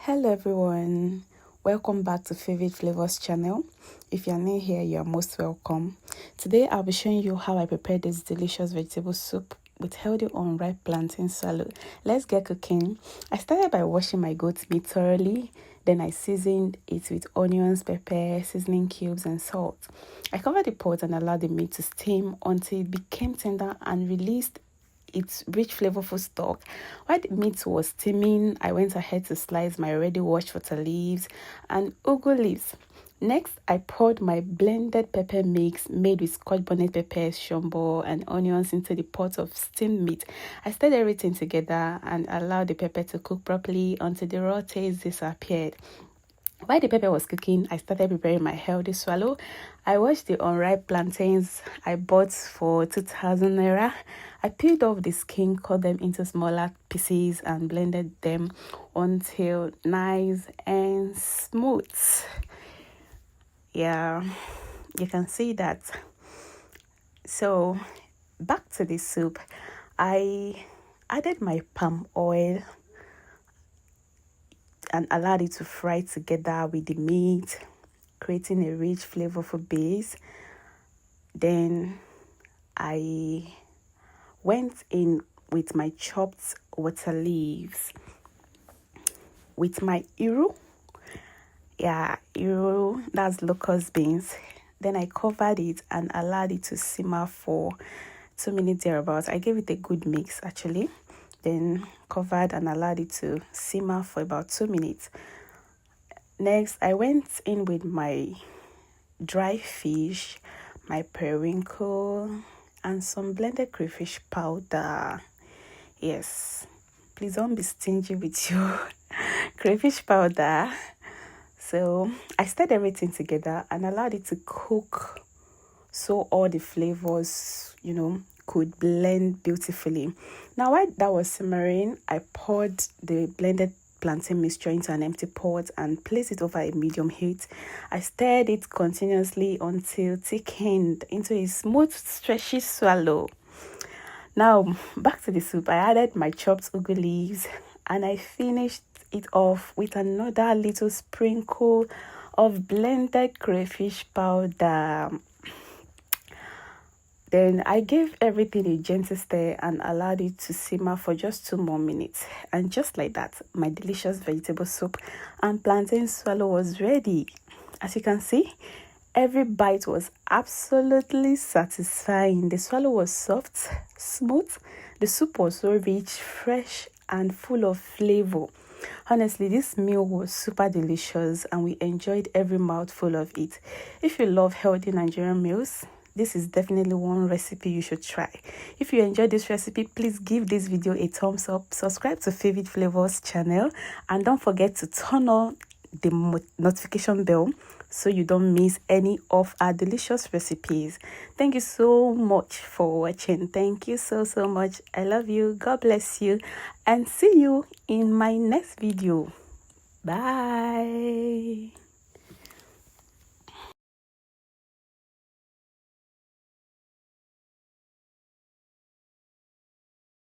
Hello everyone, welcome back to Favorite Flavors channel. If you are new here, you are most welcome. Today I'll be showing you how I prepare this delicious vegetable soup with healthy unripe plantain swallow. Let's get cooking. I started by washing my goat meat thoroughly, then I seasoned it with onions, pepper, seasoning cubes and salt. I covered the pot and allowed the meat to steam until it became tender and released its rich flavorful stock. While the meat was steaming, I went ahead to slice my already washed water leaves and ugu leaves. Next, I poured my blended pepper mix made with scotch-bonnet peppers, shombo and onions into the pot of steamed meat. I stirred everything together and allowed the pepper to cook properly until the raw taste disappeared. While the pepper was cooking, I started preparing my healthy swallow. I washed the unripe plantains I bought for 2,000 naira. I peeled off the skin, cut them into smaller pieces and blended them until nice and smooth. Yeah, you can see that. So, back to the soup. I added my palm oil and allowed it to fry together with the meat, creating a rich flavorful base. Then I went in with my chopped water leaves, with my iru, that's locust beans. Then I covered it and allowed it to simmer for 2 minutes thereabouts. I gave it a good mix actually. Then covered and allowed it to simmer for about 2 minutes. Next, I went in with my dry fish, my periwinkle, and some blended crayfish powder. Yes, please don't be stingy with your crayfish powder. So I stirred everything together and allowed it to cook so all the flavors, could blend beautifully. Now, while that was simmering, I poured the blended plantain mixture into an empty pot and placed it over a medium heat. I stirred it continuously until thickened into a smooth, stretchy swallow. Now, back to the soup. I added my chopped ugu leaves and I finished it off with another little sprinkle of blended crayfish powder. Then I gave everything a gentle stir and allowed it to simmer for just 2 more minutes. And just like that, my delicious vegetable soup and plantain swallow was ready. As you can see, every bite was absolutely satisfying. The swallow was soft, smooth. The soup was so rich, fresh, and full of flavor. Honestly, this meal was super delicious and we enjoyed every mouthful of it. If you love healthy Nigerian meals, this is definitely one recipe you should try. If you enjoyed this recipe, please give this video a thumbs up, subscribe to Favorite Flavors channel, and don't forget to turn on the notification bell so you don't miss any of our delicious recipes. Thank you so much for watching. Thank you so much. I love you. God bless you, and see you in my next video. Bye.